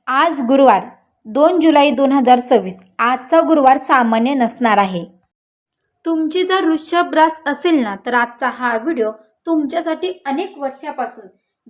आज गुरुवार 2 जुलै 2026. आजचा गुरुवार सामान्य नसणार आहे. तुमची जर वृषभ रास असेल ना तर आजचा हा व्हिडिओ तुमच्यासाठी अनेक वर्षापासून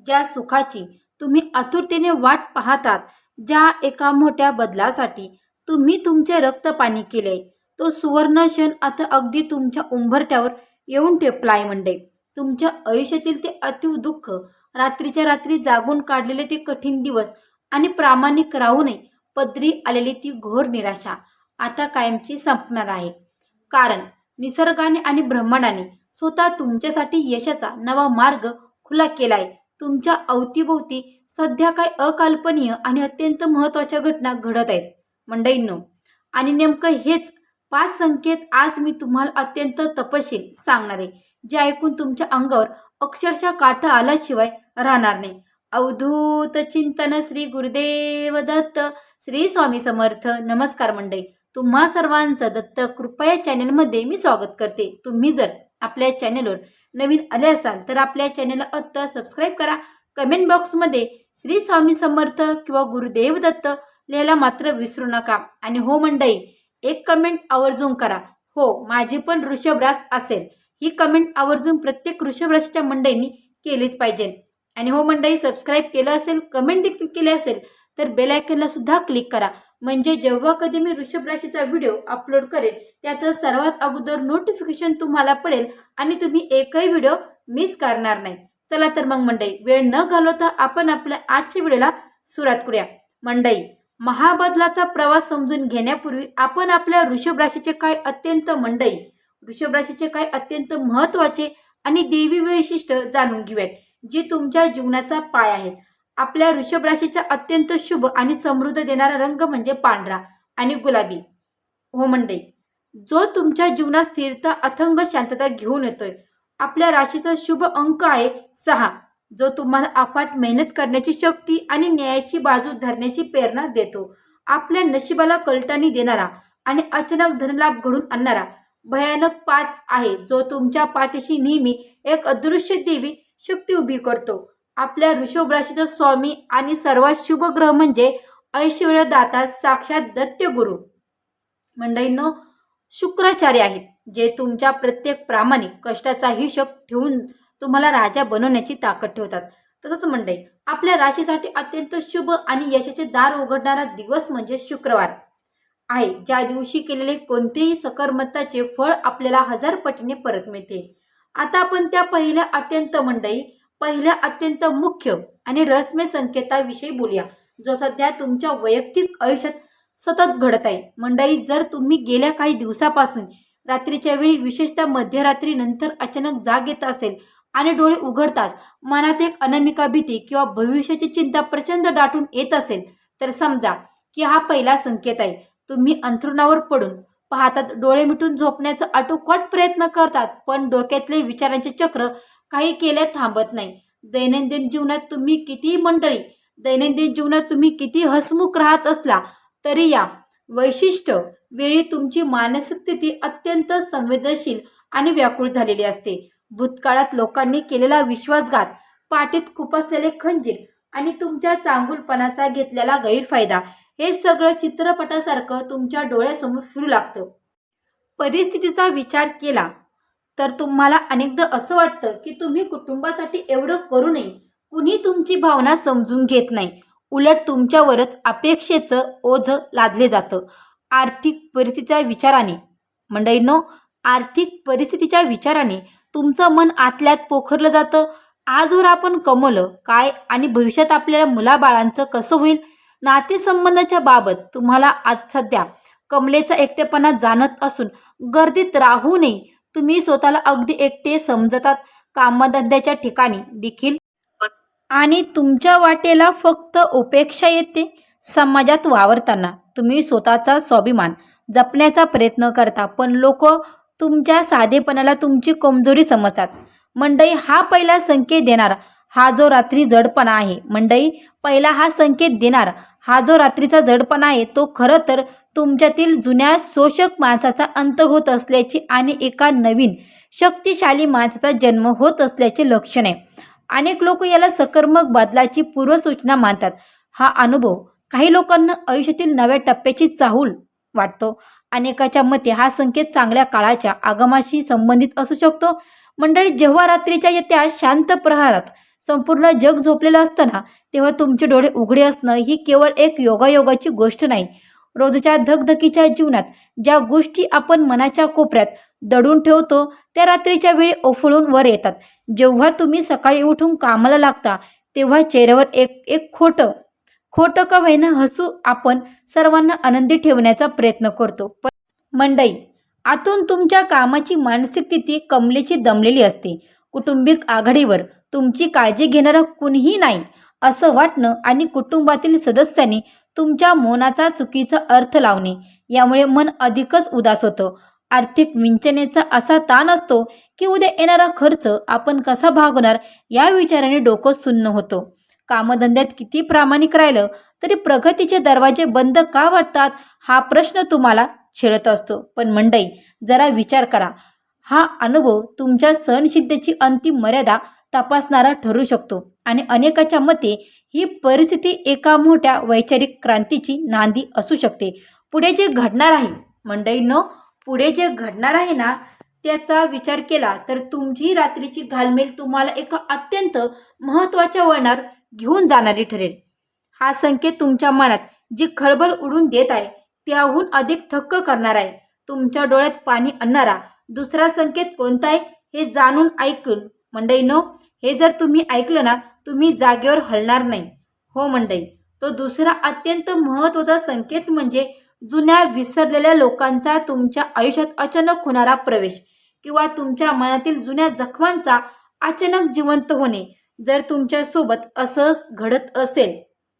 ज्या सुखाची तुम्ही आतुरतेने वाट पाहतात, ज्या एका मोठ्या बदलासाठी तुम्ही तुमचे रक्तपाणी केले, तो सुवर्ण क्षण आता अगदी तुमच्या उंबरठ्यावर येऊन ठेपलाय. म्हणजे तुमच्या आयुष्यातील ते अतीव दुःख, रात्रीच्या रात्री जागून काढलेले ते कठीण दिवस आणि प्रामाणिक राहूनही पदरी आलेली ती घोर निराशा आता कायमची संपणार आहे. कारण निसर्गाने आणि ब्रह्मांडाने स्वतः तुमच्यासाठी यशाचा नवा मार्ग खुला केलाय. तुमच्या अवतीभोवती सध्या काही अकल्पनीय आणि अत्यंत महत्त्वाच्या घटना घडत आहेत मंडळींनो. आणि नेमकं हेच 5 संकेत आज मी तुम्हाला अत्यंत तपशील सांगणार आहे, जे ऐकून तुमच्या अंगावर अक्षरशः काटा आल्याशिवाय राहणार नाही. अवधूत चिंतन श्री गुरुदेव दत्त. श्री स्वामी समर्थ. नमस्कार मंडळी, तुम्हा सर्वांचं दत्त कृपया चॅनलमध्ये मी स्वागत करते. तुम्ही जर आपल्या चॅनलवर नवीन आले असाल तर आपल्या चॅनलला आत्ता सबस्क्राईब करा. कमेंट बॉक्समध्ये श्री स्वामी समर्थ किंवा गुरुदेव दत्त लिहायला मात्र विसरू नका. आणि हो मंडळी, एक कमेंट आवर्जून करा, हो माझी पण वृषभ रास असेल. ही कमेंट आवर्जून प्रत्येक वृषभ राशीच्या मंडळींनी केलीच पाहिजे. आणि हो मंडळी, सबस्क्राईब केलं असेल, कमेंट देखील केले असेल तर बेल आयकॉनला सुद्धा क्लिक करा, म्हणजे जेव्हा कधी मी वृषभ राशीचा व्हिडिओ अपलोड करेल त्याचं सर्वात अगोदर नोटिफिकेशन तुम्हाला पडेल आणि तुम्ही एकही व्हिडिओ मिस करणार नाही. चला तर मग मंडळी, वेळ न घालवता आपण आपल्या आजच्या व्हिडिओला सुरुवात करूया. मंडळी, महाबदलाचा प्रवास समजून घेण्यापूर्वी आपण आपल्या वृषभ राशीचे वृषभ राशीचे काही अत्यंत महत्त्वाचे आणि देवी वैशिष्ट्य जाणून घेऊयात, जे तुमच्या जीवनाचा पाय आहेत. आपल्या वृषभ राशीचा अत्यंत शुभ आणि समृद्ध देणारा रंग म्हणजे पांढरा आणि गुलाबी. हो मंडळी, जो तुमच्या जीवनात स्थिरता, अथंग शांतता घेऊन येतोय. आपल्या राशीचा शुभ अंक आहे 6, जो तुम्हाला अफाट मेहनत करण्याची शक्ती आणि न्यायाची बाजू धरण्याची प्रेरणा देतो. आपल्या नशिबाला कलटाणी देणारा आणि अचानक धनलाभ घडून आणणारा भयानक 5 आहे, जो तुमच्या पाठीशी नेहमी एक अदृश्य देवी शक्ती उभी करतो. आपल्या वृषभ राशीचा स्वामी आणि सर्वात शुभ ग्रह म्हणजे ऐश्वर्यदाता साक्षात दत्तगुरु मंडळींनो शुक्राचार्य आहेत, जे तुमच्या प्रत्येक प्रामाणिक कष्टाचा हिशोब ठेवून तुम्हाला राजा बनवण्याची ताकद ठेवतात. तसंच मंडळी, आपल्या राशीसाठी अत्यंत शुभ आणि यशाचे दार उघडणारा दिवस म्हणजे शुक्रवार आहे, ज्या दिवशी केलेले कोणतेही सकारात्मकतेचे फळ आपल्याला 1000 पटीने परत मिळते. आता आपण त्या पहिल्या अत्यंत मुख्य आणि रहस्यमय संकेताविषयी बोलूया, जो सध्या तुमच्या वैयक्तिक आयुष्यात सतत घडत आहे. मंडळी, जर तुम्ही गेल्या काही दिवसापासून रात्रीच्या वेळी, विशेषतः मध्यरात्री नंतर अचानक जाग येत असेल आणि डोळे उघडताच मनात एक अनामिका भीती किंवा भविष्याची चिंता प्रचंड दाटून येत असेल, तर समजा की हा पहिला संकेत आहे. तुम्ही अंथरुणावर पडून पाहतात, डोळे मिटून झोपण्याचा आटोकाट प्रयत्न करतात, पण डोक्यातले विचारांचे चक्र काही केल्या थांबत नाही. दैनंदिन जीवनात तुम्ही किती हसमुख राहत असला तरी या वैशिष्ट्य वेळी तुमची मानसिक स्थिती अत्यंत संवेदनशील आणि व्याकुळ झालेली असते. भूतकाळात लोकांनी केलेला विश्वासघात, पाठीत खुपसलेले खंजीर आणि तुमच्या चांगुलपणाचा घेतलेला गैरफायदा, हे सगळं चित्रपटासारखं तुमच्या डोळ्यासमोर फिरू लागतं. परिस्थितीचा विचार केला तर तुम्हाला अनेकदा असं वाटतं की तुम्ही कुटुंबासाठी एवढं करूनही कुणी तुमची भावना समजून घेत नाही. उलट तुमच्यावरच अपेक्षेचं ओझं लादले जातं. आर्थिक परिस्थितीच्या विचाराने तुमचं मन आतल्यात पोखरलं जातं. आजवर आपण कमवलं काय आणि भविष्यात आपल्याला मुलाबाळांचं कसं होईल? नातेसंबंधाच्या बाबत तुम्हाला आज सध्या कमलेचा एकटेपणा जाणत असून गर्दीत राहूनही तुम्ही स्वतःला अगदी एकटे समजतात. कामधंद्याच्या ठिकाणी देखील आणि तुमच्या वाटेला फक्त उपेक्षा येते. समाजात वावरताना तुम्ही स्वतःचा स्वाभिमान जपण्याचा प्रयत्न करता, पण लोक तुमच्या साधेपणाला तुमची कमजोरी समजतात. मंडळी, हा पहिला संकेत देणारा हा जो रात्रीचा जडपणा आहे, तो खरं तर तुमच्यातील जुन्या शोषक माणसाचा अंत होत असल्याची आणि एका नवीन शक्तिशाली माणसाचा जन्म होत असल्याचे लक्षण आहे. अनेक लोक याला सकारात्मक बदलाची पूर्वसूचना मानतात. हा अनुभव काही लोकांना आयुष्यातील नव्या टप्प्याची चाहूल वाटतो. अनेकाच्या मते हा संकेत चांगल्या काळाच्या आगमनाशी संबंधित असू शकतो. मंडळी, जेव्हा रात्रीच्या त्या शांत प्रहरात संपूर्ण जग झोपलेलं असताना तेव्हा तुमचे डोळे उघडे असणं ही केवळ एक योगायोगाची गोष्ट नाही. रोजच्या धगधकीच्या जीवनात ज्या गोष्टी आपण मनाच्या कोपऱ्यात दडून ठेवतो त्या रात्रीच्या वेळी ओफळून वर येतात. जेव्हा तुम्ही सकाळी उठून कामाला लागता तेव्हा चेहऱ्यावर एक एक खोटं का होईना हसू आपण सर्वांना आनंदी ठेवण्याचा प्रयत्न करतो. पण मंडई, आतून तुमच्या कामाची मानसिक स्थिती कमलेची दमलेली असते. कुटुंबिक आघाडीवर तुमची काळजी घेणारा कुणीही नाही असं वाटणं आणि कुटुंबातील सदस्यांनी तुमच्या मौनाचा चुकीचा अर्थ लावणे यामुळे मन अधिकच उदास होतं. आर्थिक विंचनेचा असा ताण असतो की उद्या येणारा खर्च आपण कसा भागवणार या विचाराने डोकं सुन्न होतं. कामधंद्यात किती प्रामाणिक राहिलं तरी प्रगतीचे दरवाजे बंद का वाटतात हा प्रश्न तुम्हाला छेडत असतो. पण मंडई, जरा विचार करा. हा अनुभव तुमच्या सहनशीलतेची अंतिम मर्यादा तपासणारा ठरू शकतो आणि अनेकाच्या मते ही परिस्थिती एका मोठ्या वैचारिक क्रांतीची नांदी असू शकते. पुढे जे घडणार आहे मंडळींनो, पुढे जे घडणार आहे ना त्याचा विचार केला तर तुमची रात्रीची घालमेल तुम्हाला एका अत्यंत महत्त्वाच्या वळणावर घेऊन जाणारी ठरेल. हा संकेत तुमच्या मनात जी खळबळ उडून देत आहे त्याहून अधिक थक्क करणार आहे. तुमच्या डोळ्यात पाणी आणणारा दुसरा संकेत कोणता आहे हे जाणून ऐकून मंडळींनो, हे जर तुम्ही ऐकलं ना तुम्ही जागेवर हलणार नाही. हो मंडळी, तो दुसरा अत्यंत महत्त्वाचा संकेत म्हणजे जुन्या विसरलेल्या लोकांचा तुमच्या आयुष्यात अचानक होणारा प्रवेश किंवा तुमच्या मनातील जुन्या जखमांचा अचानक जिवंत होणे. जर तुमच्यासोबत असं घडत असेल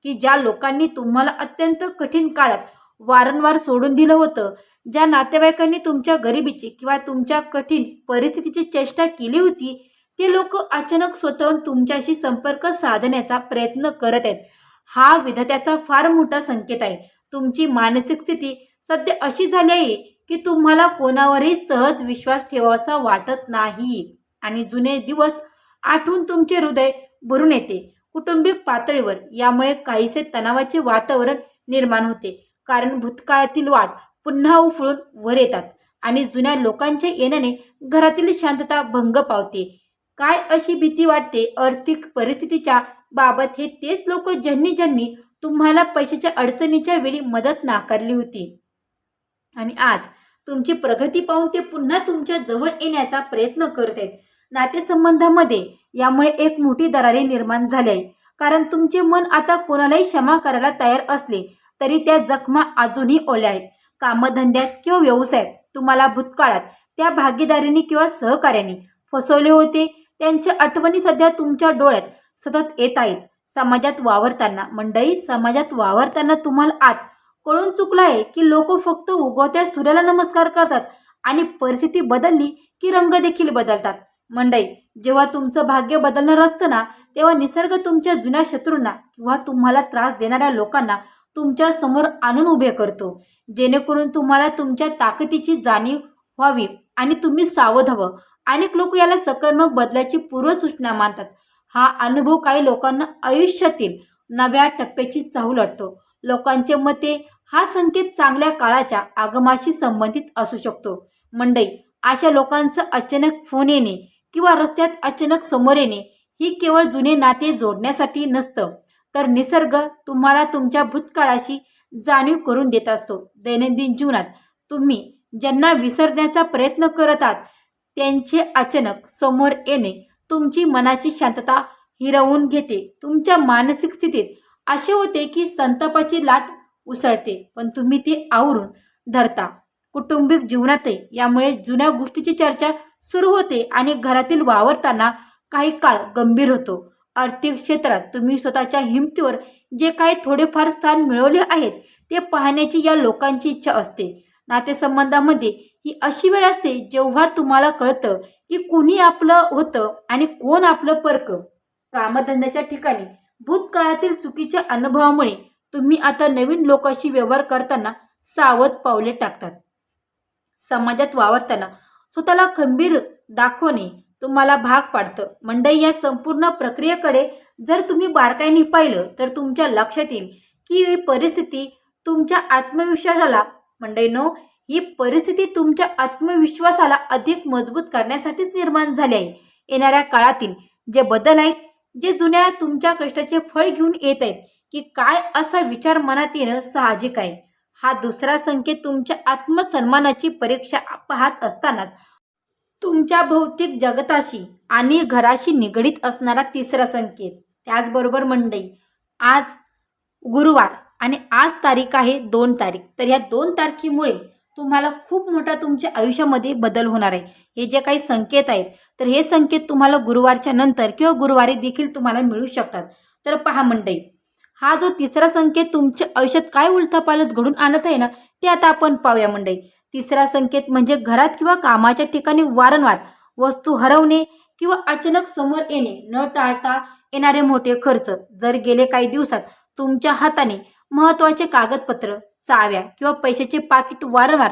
की ज्या लोकांनी तुम्हाला अत्यंत कठीण काळात वारंवार सोडून दिलं होतं, ज्या नातेवाईकांनी तुमच्या गरिबीची किंवा तुमच्या कठीण परिस्थितीची चेष्टा केली होती, ते लोक अचानक स्वतःहून तुमच्याशी संपर्क साधण्याचा प्रयत्न करत आहेत. हा विधात्याचा फार मोठा संकेत आहे. तुमची मानसिक स्थिती सध्या अशी झाली आहे की तुम्हाला कोणावरही सहज विश्वास ठेवावासा वाटत नाही आणि जुने दिवस आठवून तुमचे हृदय भरून येते. कुटुंबिक पातळीवर यामुळे काहीसे तणावाचे वातावरण निर्माण होते, कारण भूतकाळातील वाद पुन्हा उफळून वर येतात आणि जुन्या लोकांच्या येण्याने घरातील शांतता भंग पावते. काय अशी भीती वाटते आर्थिक परिस्थितीच्या बाबत हे तेच लोक ज्यांनी तुम्हाला पैशाच्या अडचणीच्या वेळी मदत नाकारली होती आणि आज तुमची प्रगती पाहून ते पुन्हा तुमच्या जवळ येण्याचा प्रयत्न करत आहेत. नातेसंबंधामध्ये यामुळे एक मोठी दरारी निर्माण झाली आहे, कारण तुमचे मन आता कोणालाही क्षमा करायला तयार असले तरी त्या जखमा अजूनही ओल्या आहेत. कामधंद्यात किंवा व्यवसायात तुम्हाला भूतकाळात त्या भागीदारीने किंवा सहकार्याने फसवले होते त्यांच्या आठवणी सध्या तुमच्या डोळ्यात सतत येत आहेत. समाजात वावरताना तुम्हाला आत कळून चुकलं आहे की लोक फक्त उगवत्या सूर्याला नमस्कार करतात आणि परिस्थिती बदलली की रंग देखील बदलतात. मंडई, जेव्हा तुमचं भाग्य बदलणार असतं ना तेव्हा निसर्ग तुमच्या जुन्या शत्रूंना किंवा तुम्हाला त्रास देणाऱ्या लोकांना तुमच्या समोर आणून उभे करतो, जेणेकरून तुम्हाला तुमच्या ताकदीची जाणीव व्हावी आणि तुम्ही सावध व्हावं. अनेक लोक याला सकारात्मक बदलाची पूर्वसूचना मानतात. हा अनुभव काही लोकांना आयुष्यातील नव्या टप्प्याची चाहूल वाटतो. लोकांचे मते हा संकेत चांगल्या काळाच्या आगमनाशी संबंधित असू शकतो. मंडई, अशा लोकांचं अचानक फोन येणे किंवा रस्त्यात अचानक समोर येणे ही केवळ जुने नाते जोडण्यासाठी नसतं, तर निसर्ग तुम्हाला तुमच्या भूतकाळाशी जाणीव करून देत असतो. दैनंदिन जीवनात तुम्ही ज्यांना विसरण्याचा प्रयत्न करत आहात त्यांचे अचानक समोर येणे तुमची मनाची शांतता हिरावून घेते. तुमच्या मानसिक स्थितीत असे होते की संतापाची लाट उसळते, पण तुम्ही ते आवरून धरता. कुटुंबिक जीवनातही यामुळे जुन्या गोष्टीची चर्चा सुरू होते आणि घरातील वावरताना काही काळ गंभीर होतो. आर्थिक क्षेत्रात तुम्ही स्वतःच्या हिमतीवर जे काही थोडेफार स्थान मिळवले आहेत ते पाहण्याची या लोकांची इच्छा असते. नातेसंबंधामध्ये ही अशी वेळ असते जेव्हा तुम्हाला कळतं की कुणी आपलं होतं आणि कोण आपलं परकं. कामधंद्याच्या ठिकाणी भूतकाळातील चुकीच्या अनुभवामुळे तुम्ही आता नवीन लोकांशी व्यवहार करताना सावध पावले टाकतात. समाजात वावरताना स्वतःला खंबीर दाखवणे तुम्हाला भाग पाडतं. मंडई, या संपूर्ण प्रक्रियेकडे जर तुम्ही बारकाईने पाहिलं तर तुमच्या लक्षात येईल की ही परिस्थिती तुमच्या आत्मविश्वासाला मंडळींनो, ही परिस्थिती तुमच्या आत्मविश्वासाला अधिक मजबूत करण्यासाठीच निर्माण झाली आहे. येणाऱ्या काळातील जे बदल आहेत, जे जुन्या तुमच्या कष्टाचे फळ घेऊन येत आहेत की काय, असा विचार मनात येणं साहजिक आहे. हा दुसरा संकेत तुमच्या आत्मसन्मानाची परीक्षा पाहत असतानाच तुमच्या भौतिक जगताशी आणि घराशी निगडीत असणारा तिसरा संकेत. त्याचबरोबर मंडळी, आज गुरुवार आणि आज तारीख आहे 2 तारीख. तर या 2 तारखेमुळे तुम्हाला खूप मोठा तुमच्या आयुष्यामध्ये बदल होणार आहे. हे जे काही संकेत आहेत, तर हे संकेत तुम्हाला गुरुवारच्या नंतर किंवा गुरुवारी देखील तुम्हाला मिळू शकतात. तर पहा मंडळी, हा जो तिसरा संकेत तुमच्या आयुष्यात काय उलथापालथ घडून आणत आहे ना, ते आता आपण पाहूया मंडळी. तिसरा संकेत म्हणजे घरात किंवा कामाच्या ठिकाणी वारंवार वस्तू हरवणे किंवा अचानक समोर येणे, न टाळता येणारे मोठे खर्च. जर गेले काही दिवसात तुमच्या हाताने महत्त्वाचे कागदपत्र, चाव्या किंवा पैशाचे पाकिट वारंवार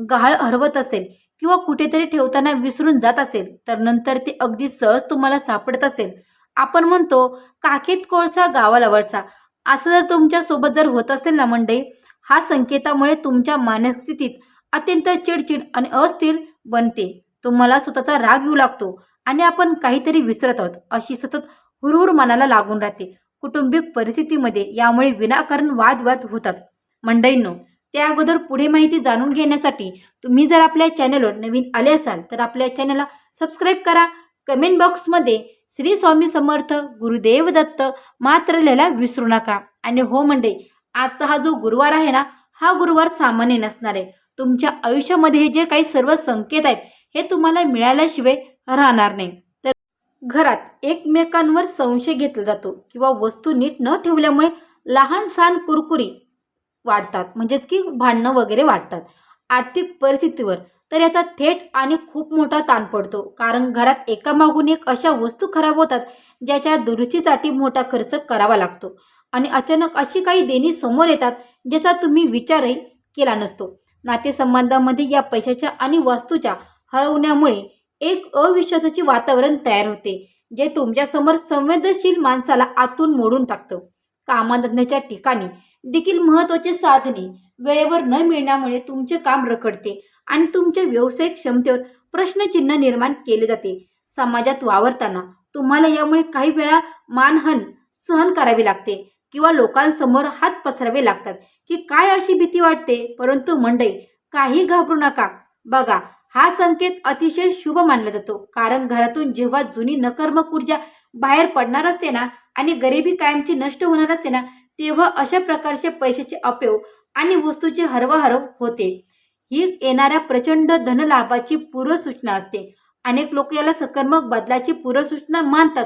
गहाळ हरवत असेल किंवा कुठेतरी ठेवताना विसरून जात असेल, तर नंतर ते अगदी सहज तुम्हाला सापडत असेल. आपण म्हणतो काखेत कोळसा गावाला वळसा. असं जर तुमच्यासोबत जर होत असेल ना मंडळी, हा संकेतामुळे तुमच्या मानसिक स्थितीत अत्यंत चिडचिड आणि अस्थिर बनते. तुम्हाला स्वतःचा राग येऊ लागतो आणि आपण काहीतरी विसरत आहोत अशी सतत हुरहुर मनाला लागून राहते. कौटुंबिक परिस्थितीमध्ये यामुळे विनाकारण वादविवाद होतात. मंडळींनो, त्या अगोदर पुढे माहिती जाणून घेण्यासाठी तुम्ही जर आपल्या चॅनलवर नवीन आले असाल तर आपल्या चॅनलला सबस्क्राईब करा. कमेंट बॉक्समध्ये श्री स्वामी समर्थ गुरुदेव दत्त मात्र लिहायला विसरू नका. आणि हो मंडळी, आजचा हा जो गुरुवार आहे ना, हा गुरुवार सामान्य नसणार आहे. तुमच्या आयुष्यामध्ये हे जे काही सर्व संकेत आहेत, हे तुम्हाला मिळाल्याशिवाय राहणार नाही. तर घरात एकमेकांवर संशय घेतला जातो किंवा वस्तू नीट न ठेवल्यामुळे लहान सहान कुरकुरी वाढतात, म्हणजेच की भांडणं वगैरे वाढतात. आर्थिक परिस्थितीवर तर याचा थेट आणि खूप मोठा ताण पडतो, कारण घरात एकामागून एक अशा वस्तू खराब होतात ज्याच्या दुरुस्तीसाठी मोठा खर्च करावा लागतो. आणि अचानक अशी काही देणी समोर येतात ज्याचा तुम्ही विचारही केला नसतो. नातेसंबंधामध्ये या पैशाच्या आणि वास्तूच्या हरवण्यामुळे एक अविश्वासाचे वातावरण तयार होते, जे तुमच्यासमोर संवेदनशील माणसाला आतून मोडून टाकतं. कामधंद्याच्या ठिकाणी देखील महत्त्वाचे साधने वेळेवर न मिळण्यामुळे तुमचे काम रखडते आणि तुमच्या व्यावसायिक क्षमतेवर प्रश्नचिन्ह निर्माण केले जाते. समाजात वावरताना तुम्हाला यामुळे काही वेळा मानहान सहन करावी लागते किंवा लोकांसमोर हात पसरावे लागतात की काय, अशी भीती वाटते. परंतु मंडळी, काही घाबरू नका. बघा, हा संकेत अतिशय शुभ मानला जातो, कारण घरातून जेव्हा जुनी नकारात्मक ऊर्जा बाहेर पडणार असते ना आणि गरिबी कायमची नष्ट होणार असते ना, तेव्हा अशा प्रकारचे पैशाचे अपव्यय आणि वस्तूची हरवाहरव होते. ही येणाऱ्या प्रचंड धनलाभाची पूर्वसूचना असते. अनेक लोक याला सकारात्मक बदलाची पूर्वसूचना मानतात.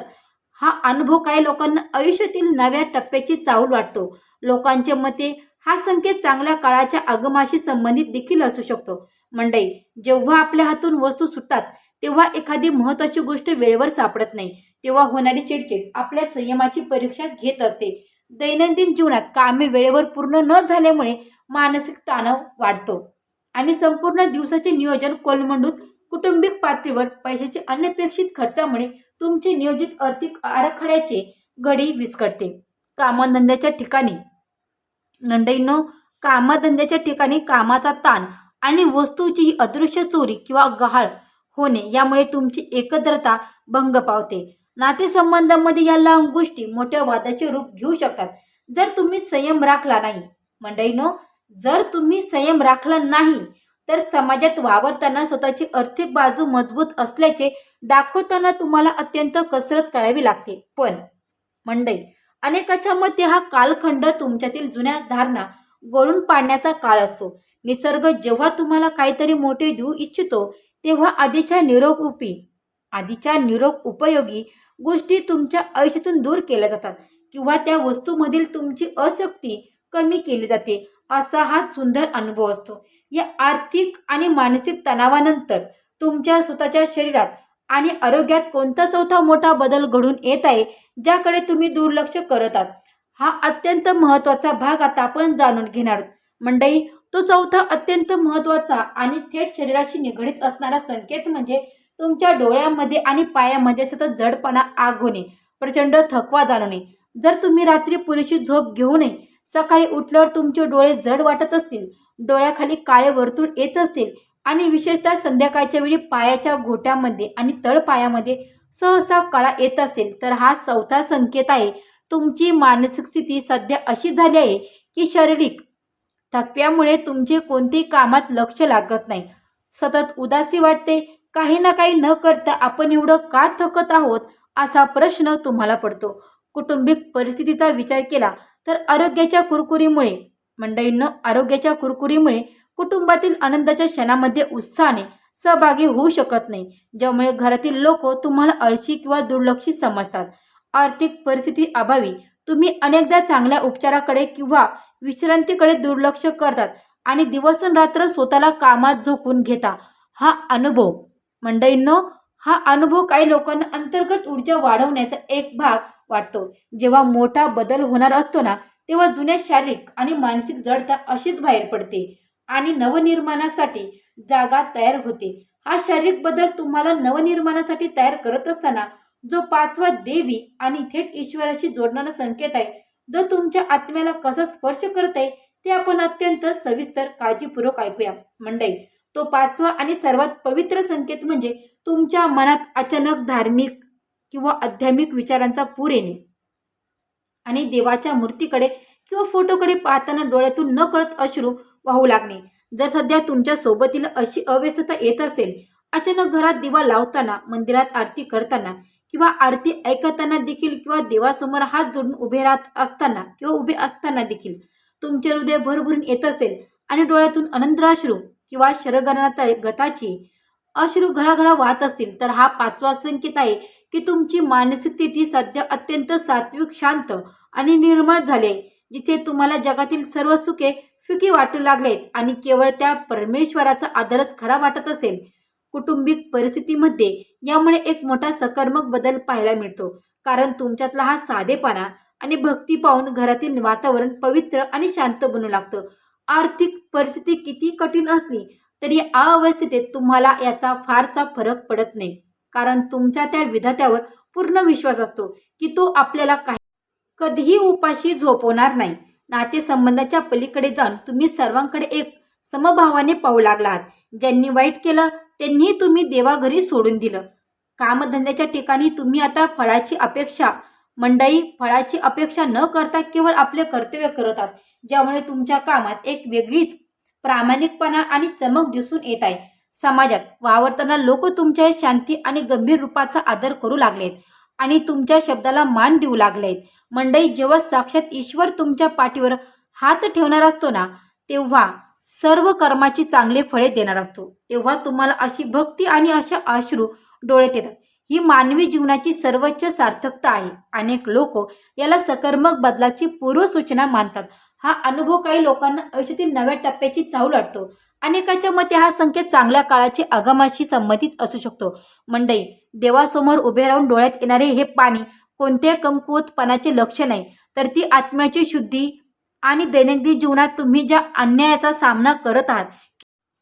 हा अनुभव काही लोकांना आयुष्यातील नव्या टप्प्याची चाहूल वाटतो. लोकांच्या मते हा संकेत चांगल्या काळाच्या आगमनाशी संबंधित देखील असू शकतो. मंडळी, जेव्हा आपल्या हातून वस्तू सुटतात, तेव्हा एखादी महत्त्वाची गोष्ट वेळेवर सापडत नाही, तेव्हा होणारी चिडचिड आपल्या संयमाची परीक्षा घेत असते. दैनंदिन जीवनात कामे वेळेवर पूर्ण न झाल्यामुळे मानसिक तणाव वाढतो आणि संपूर्ण दिवसाचे नियोजन कोलमडून कौटुंबिक पातळीवर पैशाचे अनपेक्षित खर्चामुळे तुमचे नियोजित आर्थिक आराखड्याचे घडी विस्कटते. कामधंद्याच्या ठिकाणी मंडळींनो, कामधंद्याच्या ठिकाणी कामाचा ताण आणि वस्तूची अदृश्य चोरी किंवा गहाळ होणे यामुळे तुमची एकत्रता भंग पावते. नातेसंबंधांमध्ये या लहान गोष्टी मोठ्या वादाचे रूप घेऊ शकतात जर तुम्ही संयम राखला नाही. मंडळींनो, जर तुम्ही संयम राखला नाही तर समाजात वावरताना स्वतःची आर्थिक बाजू मजबूत असल्याचे दाखवताना तुम्हाला अत्यंत कसरत करावी लागते. पण मंडळी, अनेकांच्या मते हा कालखंड तुमच्यातील जुन्या धारणा गळून पाडण्याचा काळ असतो. निसर्ग जेव्हा तुम्हाला काहीतरी मोठे देऊ इच्छितो, तेव्हा आधीच्या निरोप उपयोगी गोष्टी तुमच्या आयुष्यातून दूर केल्या जातात किंवा त्या वस्तूमधील तुमची आसक्ती कमी केली जाते. असा हा सुंदर अनुभव असतो. या आर्थिक आणि मानसिक तणावानंतर तुमच्या स्वतःच्या शरीरात आणि आरोग्यात कोणता चौथा मोठा बदल घडून येत आहे ज्याकडे तुम्ही दुर्लक्ष करत आहात. हा अत्यंत महत्त्वाचा भाग आता आपण जाणून घेणार आहोत. मंडळी, तो चौथा अत्यंत महत्त्वाचा आणि थेट शरीराशी निगडीत असणारा संकेत म्हणजे तुमच्या डोळ्यामध्ये आणि पायामध्ये सतत जडपणा, आग होणे, प्रचंड थकवा जाणवणे. जर तुम्ही रात्री पुरेशी झोप घेऊ नये सकाळी उठल्यावर तुमचे डोळे जड वाटत असतील, डोळ्याखाली काळे वर्तुळ येत असतील आणि विशेषतः संध्याकाळच्या वेळी पायाच्या घोट्यामध्ये आणि तळपायामध्ये सहसा कळा येत असतील, तर हा चौथा संकेत आहे. तुमची मानसिक स्थिती सध्या अशी झाली आहे की शारीरिक थकव्यामुळे तुमचे कोणतेही कामात लक्ष लागत नाही. सतत उदासी वाटते. काही ना काही न करता आपण एवढं का थकत आहोत असा प्रश्न तुम्हाला पडतो. कौटुंबिक परिस्थितीचा विचार केला तर आरोग्याच्या कुरकुरीमुळे कुटुंबातील आनंदाच्या क्षणामध्ये उत्साहाने सहभागी होऊ शकत नाही, ज्यामुळे घरातील लोक तुम्हाला आळशी किंवा दुर्लक्षित समजतात. आर्थिक परिस्थिती अभावी तुम्ही अनेकदा चांगल्या उपचाराकडे किंवा विश्रांतीकडे दुर्लक्ष करतात आणि दिवसरात्र स्वतःला कामात झोकून घेता. हा अनुभव मंडळींनो हा अनुभव काही लोकांना अंतर्गत ऊर्जा वाढवण्याचा एक भाग वाटतो. जेव्हा मोठा बदल होणार असतो ना, तेव्हा जुन्या शारीरिक आणि मानसिक जडता अशीच बाहेर पडते आणि नवनिर्माणासाठी जागा तयार होते. हा शारीरिक बदल तुम्हाला नवनिर्माणासाठी तयार करत असताना जो पाचवा देवी आणि थेट ईश्वराशी जोडणारा संकेत आहे, जो तुमच्या आत्म्याला कसा स्पर्श करत आहे ते आपण अत्यंत सविस्तर काळजीपूर्वक ऐकूया. मंडळी, तो पाचवा आणि सर्वात पवित्र संकेत म्हणजे तुमच्या मनात अचानक धार्मिक किंवा आध्यात्मिक विचारांचा पूर येणे आणि देवाच्या मूर्तीकडे किंवा फोटोकडे पाहताना डोळ्यातून नकळत अश्रू वाहू लागणे. जर सध्या तुमच्या सोबतीला अशी अव्यस्तता येत असेल, अचानक घरात दिवा लावताना, मंदिरात आरती करताना किंवा आरती ऐकताना देखील किंवा देवासमोर हात जोडून उभे असताना देखील तुमचे हृदय भरभरून येत असेल आणि डोळ्यातून अनंत अश्रू किंवा गताची अश्रू घळाघळा वाहत असतील, तर हा पाचवा संकेत आहे की तुमची मानसिक स्थिती सध्या अत्यंत सात्विक, शांत आणि निर्मळ झाली आहे. जिथे तुम्हाला जगातील सर्व सुखे फिकी वाटू लागलेत आणि केवळ त्या परमेश्वराचा आदरच खरा वाटत असेल. कौटुंबिक परिस्थितीमध्ये यामुळे एक मोठा सकारात्मक बदल पाहायला मिळतो, कारण तुमच्यातला हा साधेपणा आणि भक्ती पाहून घरातील वातावरण पवित्र आणि शांत बनू लागतं. आर्थिक परिस्थिती किती कठीण असली तरी या अवस्थेत तुम्हाला याचा फारसा फरक पडत नाही, कारण तुमच्या त्या विधात्यावर पूर्ण विश्वास असतो की तो आपल्याला कधीही उपाशी झोपवणार नाही. नातेसंबंधाच्या पलीकडे जाऊन तुम्ही सर्वांकडे एक समभावाने पाहू लागला आहात. ज्यांनी वाईट केलं त्यांनी तुम्ही देवाघरी सोडून दिलं. कामधंद्याच्या ठिकाणी तुम्ही आता फळाची अपेक्षा न करता केवळ आपले कर्तव्य करत आहात, ज्यामुळे तुमच्या कामात एक वेगळीच प्रामाणिकपणा आणि चमक दिसून येत आहे. समाजात वावरताना लोक तुमच्या शांती आणि गंभीर रूपाचा आदर करू लागलेत आणि तुमच्या शब्दाला मान देऊ लागलेत. मंडळी, जेव्हा साक्षात ईश्वर तुमच्या पाठीवर हात ठेवणार असतो ना, तेव्हा सर्व कर्माची चांगले फळे देणार असतो. तेव्हा तुम्हाला अशी भक्ती आणि अशा अश्रू डोळ्यात येतात. ही मानवी जीवनाची सर्वोच्च सार्थकता आहे. अनेक लोक याला सकारात्मक बदलाची पूर्वसूचना मानतात. हा अनुभव काही लोकांना आयुष्यातील नव्या टप्प्याची चाहूल वाटतो. अनेकांच्या मते हा संकेत चांगल्या काळाची आगमनाशी संबंधित असू शकतो. मंडळी, देवासमोर उभे राहून डोळ्यात येणारे हे पाणी कोणत्याही कमकुवतपणाचे लक्षण नाही, तर ती आत्म्याची शुद्धी आणि दैनंदिन जीवनात तुम्ही ज्या अन्यायाचा सामना करत आहात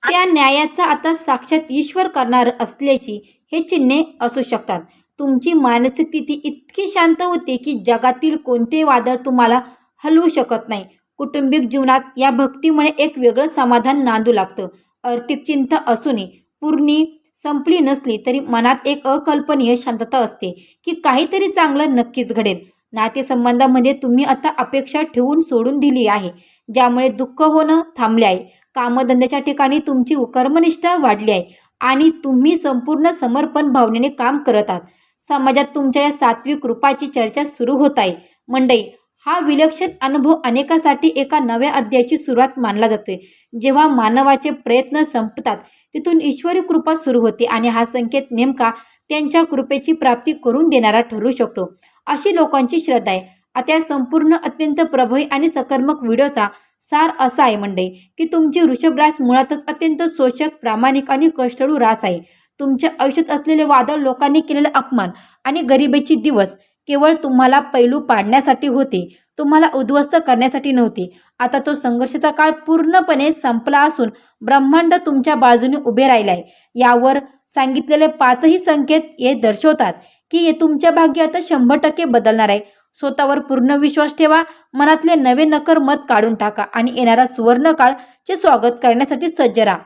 त्या न्यायाचा आता साक्षात ईश्वर करणार असल्याची हे चिन्हे असू शकतात. तुमची मानसिक स्थिती इतकी शांत होते की जगातील कोणते वादळ तुम्हाला हलवू शकत नाही. कौटुंबिक जीवनात या भक्तीमुळे एक वेगळं समाधान नांदू लागतं. आर्थिक चिंता असूनही पूर्ण संपली नसली तरी मनात एक अकल्पनीय शांतता असते की काहीतरी चांगलं नक्कीच घडेल. नातेसंबंधामध्ये तुम्ही आता अपेक्षा ठेवून सोडून दिली आहे, ज्यामुळे दुःख होणं थांबले आहे. कामधंद्याच्या ठिकाणी तुमची कर्मनिष्ठा वाढली आहे आणि तुम्ही संपूर्ण समर्पण भावनेने काम करत आहात. समाजात तुमच्या या सात्विक रूपाची चर्चा सुरू होत आहे. मंडळी, हा विलक्षण अनुभव अनेकांसाठी एका नव्या अध्यायाची सुरुवात मानला जातोय. जेव्हा मानवाचे प्रयत्न संपतात तिथून ईश्वरी कृपा सुरू होते आणि हा संकेत नेमका त्यांच्या कृपेची प्राप्ती करून देणारा ठरू शकतो, अशी लोकांची श्रद्धा आहे. आता या संपूर्ण अत्यंत प्रभावी आणि सकारात्मक व्हिडिओचा सार असा आहे मंडळी की तुमची वृषभ रास मुळातच अत्यंत शोषक, प्रामाणिक आणि कष्टाळू रास आहे. तुमच्या आयुष्यात असलेले वादळ, लोकांनी केलेले अपमान आणि गरिबीचे दिवस केवळ तुम्हाला पैलू पाडण्यासाठी होते, तुम्हाला उद्ध्वस्त करण्यासाठी नव्हते. आता तो संघर्षाचा काळ पूर्णपणे संपला असून ब्रह्मांड तुमच्या बाजूने उभे राहिले आहे. यावर सांगितलेले पाचही संकेत हे दर्शवतात की तुमच्या भाग्य आता 100% बदलणार आहे. स्वतःवर पूर्ण विश्वास ठेवा. मनातले नवे नकर मत काढून टाका आणि येणारा सुवर्णकाळचे स्वागत करण्यासाठी सज्ज राहा.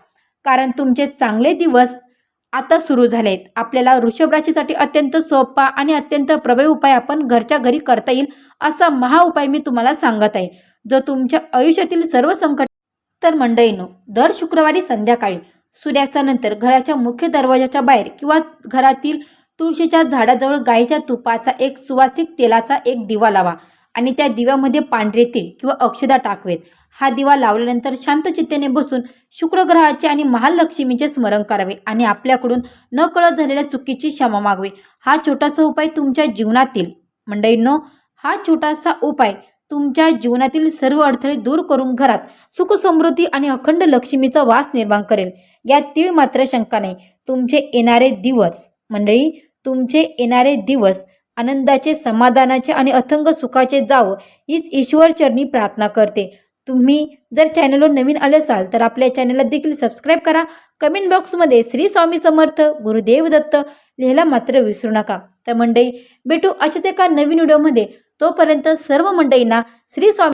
कारण तुमचे चांगले दिवस आता सुरू झालेत. आपल्याला वृषभ राशीसाठी अत्यंत सोपा आणि अत्यंत प्रभावी उपाय आपण घरच्या घरी करता येईल असा महाउपाय मी तुम्हाला सांगत आहे, जो तुमच्या आयुष्यातील सर्व संकट. तर मंडळींनो, दर शुक्रवारी संध्याकाळी सूर्यास्तानंतर घराच्या मुख्य दरवाजाच्या बाहेर किंवा घरातील तुळशीच्या झाडाजवळ गाईच्या तुपाचा एक सुवासिक तेलाचा एक दिवा लावा आणि त्या दिव्यामध्ये पांढरे तीळ किंवा अक्षदा टाकवेत. हा दिवा लावल्यानंतर शांत चित्तेने बसून शुक्र ग्रहाचे आणि महालक्ष्मीचे स्मरण करावे आणि आपल्याकडून न कळत झालेल्या चुकीची क्षमा मागवे. हा छोटासा उपाय तुमच्या जीवनातील मंडळींनो, हा छोटासा उपाय तुमच्या जीवनातील सर्व अडथळे दूर करून घरात सुख समृद्धी आणि अखंड लक्ष्मीचा वास निर्माण करेल. यात तीळ मात्र शंका नाही. तुमचे येणारे दिवस मंडळी, तुमचे येणारे दिवस आनंदाचे, समाधानाचे आणि अथंग सुखाचे जावं हीच ईश्वरचरणी प्रार्थना करते. तुम्ही जर चॅनलवर नवीन आले असाल तर आपल्या चॅनलला देखील सबस्क्राईब करा. कमेंट बॉक्समध्ये श्री स्वामी समर्थ गुरुदेव दत्त लिहायला मात्र विसरू नका. तर मंडळी, भेटू अशाच एका नवीन व्हिडिओमध्ये. तोपर्यंत सर्व मंडळींना श्री स्वामी